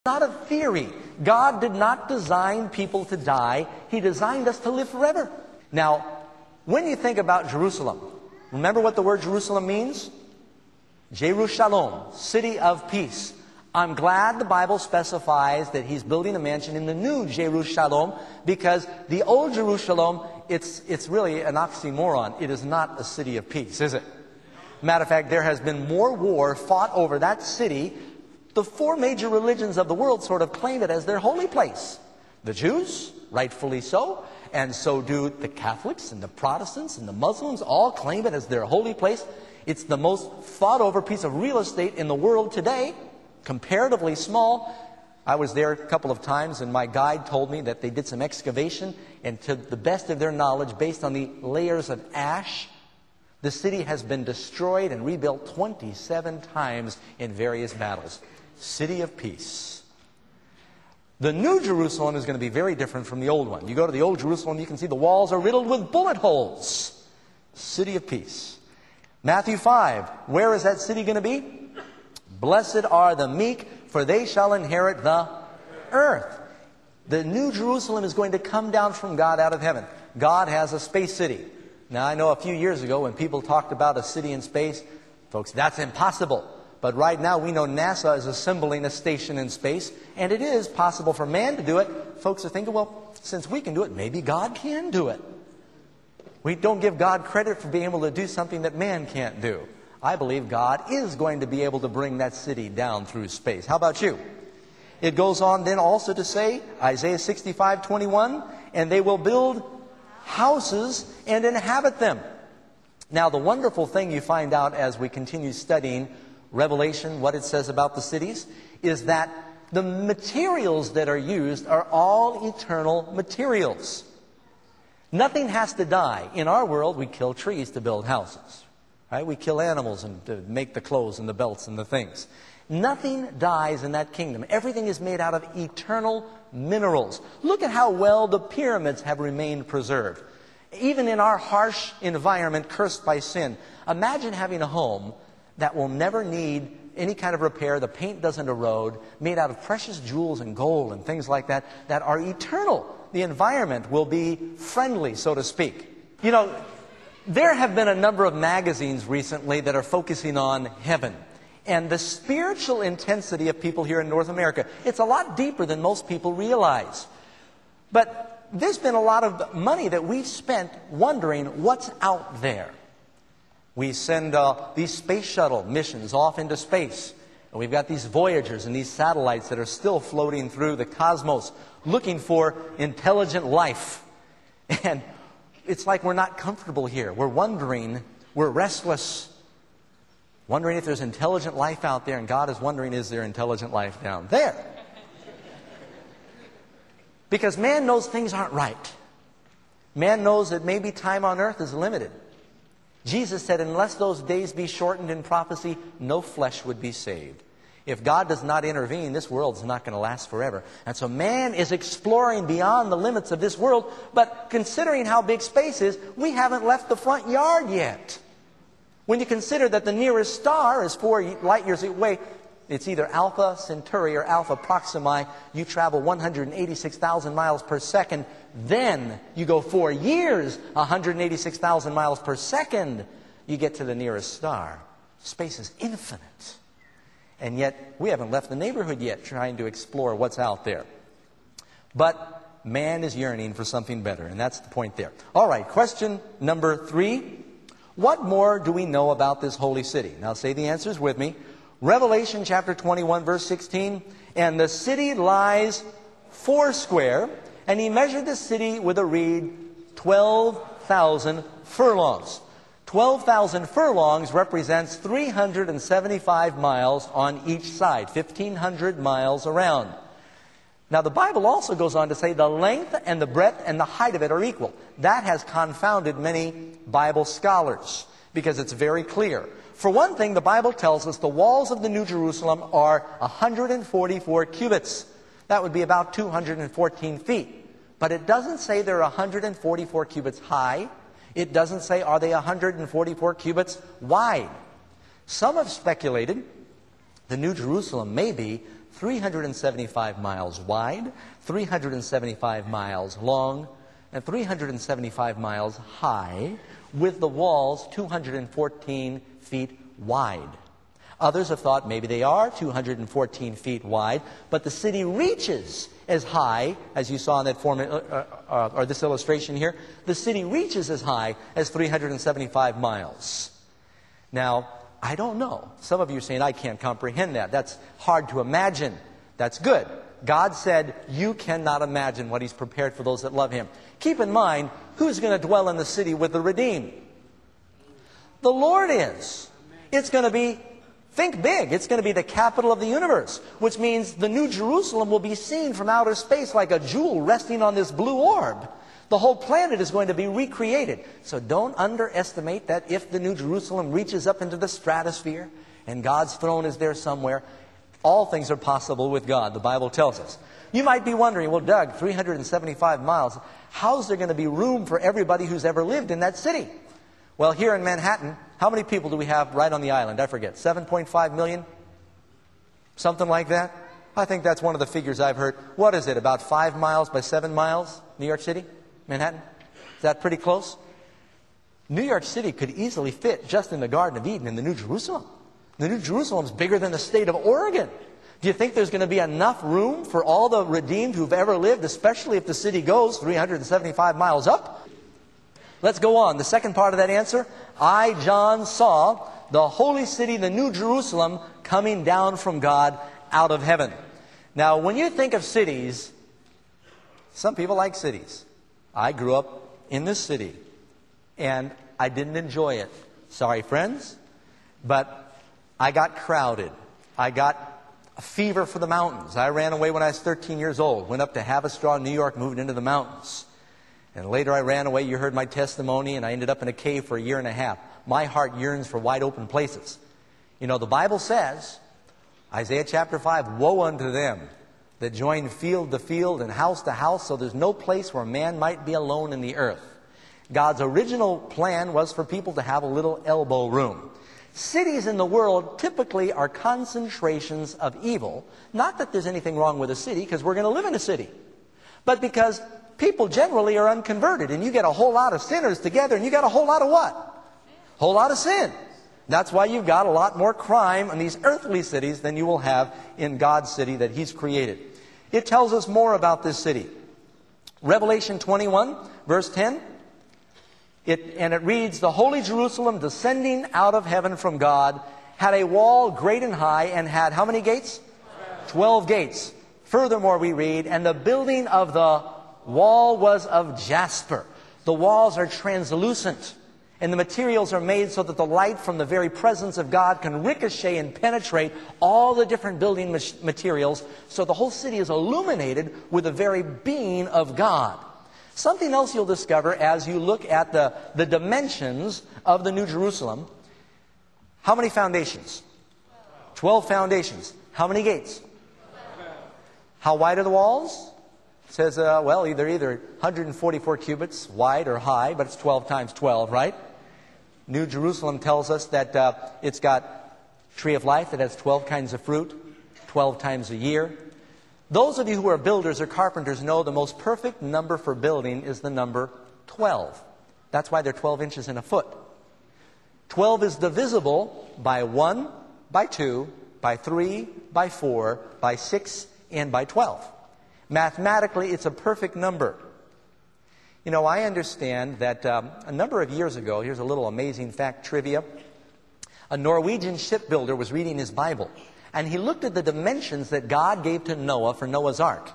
Not a theory. God did not design people to die. He designed us to live forever. Now, when you think about Jerusalem, remember what the word Jerusalem means? Jerusalem, city of peace. I'm glad the Bible specifies that he's building a mansion in the new Jerusalem, because the old Jerusalem, it's really an oxymoron. It is not a city of peace, is it? Matter of fact, there has been more war fought over that city. The four major religions of the world sort of claim it as their holy place. The Jews, rightfully so, and so do the Catholics and the Protestants and the Muslims, all claim it as their holy place. It's the most fought over piece of real estate in the world today, comparatively small. I was there a couple of times, and my guide told me that they did some excavation, and to the best of their knowledge, based on the layers of ash, the city has been destroyed and rebuilt 27 times in various battles. City of peace. The new Jerusalem is going to be very different from the old one. You go to the old Jerusalem, you can see the walls are riddled with bullet holes. City of peace. Matthew 5, where is that city going to be? Blessed are the meek, for they shall inherit the earth. The new Jerusalem is going to come down from God out of heaven. God has a space city. Now, I know a few years ago when people talked about a city in space, folks, that's impossible. But right now we know NASA is assembling a station in space, and it is possible for man to do it. Folks are thinking, well, since we can do it, maybe God can do it. We don't give God credit for being able to do something that man can't do. I believe God is going to be able to bring that city down through space. How about you? It goes on then also to say, Isaiah 65:21, and they will build houses and inhabit them. Now, the wonderful thing you find out as we continue studying Revelation, what it says about the cities, is that the materials that are used are all eternal materials. Nothing has to die. In our world, we kill trees to build houses. Right? We kill animals and to make the clothes and the belts and the things. Nothing dies in that kingdom. Everything is made out of eternal minerals. Look at how well the pyramids have remained preserved. Even in our harsh environment cursed by sin, imagine having a home that will never need any kind of repair, the paint doesn't erode, made out of precious jewels and gold and things like that, that are eternal. The environment will be friendly, so to speak. You know, there have been a number of magazines recently that are focusing on heaven. And the spiritual intensity of people here in North America, it's a lot deeper than most people realize. But there's been a lot of money that we've spent wondering what's out there. We send these space shuttle missions off into space. And we've got these Voyagers and these satellites that are still floating through the cosmos looking for intelligent life. And it's like we're not comfortable here. We're wondering, we're restless, wondering if there's intelligent life out there. And God is wondering, is there intelligent life down there? Because man knows things aren't right. Man knows that maybe time on earth is limited. Jesus said, unless those days be shortened in prophecy, no flesh would be saved. If God does not intervene, this world is not going to last forever. And so man is exploring beyond the limits of this world, but considering how big space is, we haven't left the front yard yet. When you consider that the nearest star is 4 light years away, it's either Alpha Centauri or Alpha Proxima. You travel 186,000 miles per second. Then you go 4 years, 186,000 miles per second. You get to the nearest star. Space is infinite. And yet we haven't left the neighborhood yet trying to explore what's out there. But man is yearning for something better, and that's the point there. All right, question number 3. What more do we know about this holy city? Now say the answers with me. Revelation chapter 21, verse 16, and the city lies foursquare, and he measured the city with a reed 12,000 furlongs. 12,000 furlongs represents 375 miles on each side, 1,500 miles around. Now the Bible also goes on to say the length and the breadth and the height of it are equal. That has confounded many Bible scholars because it's very clear. For one thing, the Bible tells us the walls of the New Jerusalem are 144 cubits. That would be about 214 feet. But it doesn't say they're 144 cubits high. It doesn't say are they 144 cubits wide. Some have speculated the New Jerusalem may be 375 miles wide, 375 miles long, and 375 miles high, with the walls 214 feet wide. Others have thought maybe they are 214 feet wide, but the city reaches as high, as you saw in that or this illustration here, the city reaches as high as 375 miles. Now, I don't know. Some of you are saying, I can't comprehend that. That's hard to imagine. That's good. God said, you cannot imagine what He's prepared for those that love Him. Keep in mind, who's going to dwell in the city with the redeemed? The Lord is. It's going to be, think big, it's going to be the capital of the universe, which means the New Jerusalem will be seen from outer space like a jewel resting on this blue orb. The whole planet is going to be recreated. So don't underestimate that if the New Jerusalem reaches up into the stratosphere and God's throne is there somewhere, all things are possible with God, the Bible tells us. You might be wondering, well, Doug, 375 miles, how's there going to be room for everybody who's ever lived in that city? Well, here in Manhattan, how many people do we have right on the island? I forget, 7.5 million? Something like that? I think that's one of the figures I've heard. What is it, about 5 miles by 7 miles, New York City, Manhattan? Is that pretty close? New York City could easily fit just in the Garden of Eden in the New Jerusalem. The New Jerusalem's bigger than the state of Oregon. Do you think there's going to be enough room for all the redeemed who've ever lived, especially if the city goes 375 miles up? Let's go on. The second part of that answer, I, John, saw the holy city, the New Jerusalem, coming down from God out of heaven. Now, when you think of cities, some people like cities. I grew up in this city, and I didn't enjoy it. Sorry, friends, but I got crowded. I got a fever for the mountains. I ran away when I was 13 years old. Went up to Haverstraw, New York, moved into the mountains. And later I ran away. You heard my testimony, and I ended up in a cave for 1.5 years. My heart yearns for wide open places. You know, the Bible says, Isaiah chapter 5, woe unto them that join field to field and house to house, so there's no place where man might be alone in the earth. God's original plan was for people to have a little elbow room. Cities in the world typically are concentrations of evil. Not that there's anything wrong with a city, because we're going to live in a city. But because people generally are unconverted, and you get a whole lot of sinners together, and you got a whole lot of what? A whole lot of sin. That's why you've got a lot more crime in these earthly cities than you will have in God's city that He's created. It tells us more about this city. Revelation 21, verse 10. It reads, the holy Jerusalem descending out of heaven from God had a wall great and high and had how many gates? 12 gates. Furthermore, we read, and the building of the wall was of jasper. The walls are translucent, and the materials are made so that the light from the very presence of God can ricochet and penetrate all the different building materials, so the whole city is illuminated with the very being of God. Something else you'll discover as you look at the dimensions of the New Jerusalem. How many foundations? 12 foundations. How many gates? How wide are the walls? It says, well, either 144 cubits wide or high, but it's 12 times 12, right? New Jerusalem tells us that it's got tree of life that has 12 kinds of fruit, 12 times a year. Those of you who are builders or carpenters know the most perfect number for building is the number 12. That's why they're 12 inches in a foot. 12 is divisible by 1, by 2, by 3, by 4, by 6, and by 12. Mathematically, it's a perfect number. You know, I understand that a number of years ago, here's a little amazing fact trivia, a Norwegian shipbuilder was reading his Bible, and he looked at the dimensions that God gave to Noah for Noah's Ark.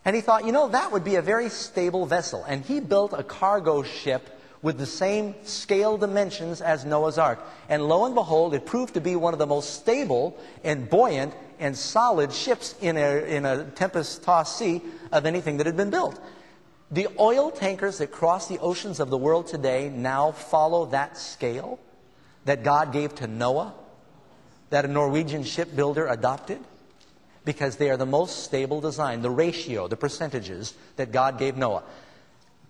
And he thought, you know, that would be a very stable vessel. And he built a cargo ship with the same scale dimensions as Noah's Ark. And lo and behold, it proved to be one of the most stable and buoyant and solid ships in a tempest-tossed sea of anything that had been built. The oil tankers that cross the oceans of the world today now follow that scale that God gave to Noah, that a Norwegian shipbuilder adopted, because they are the most stable design, the ratio, the percentages that God gave Noah.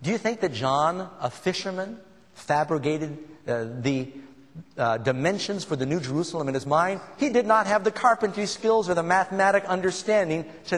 Do you think that John, a fisherman, fabricated the dimensions for the New Jerusalem in his mind, he did not have the carpentry skills or the mathematic understanding to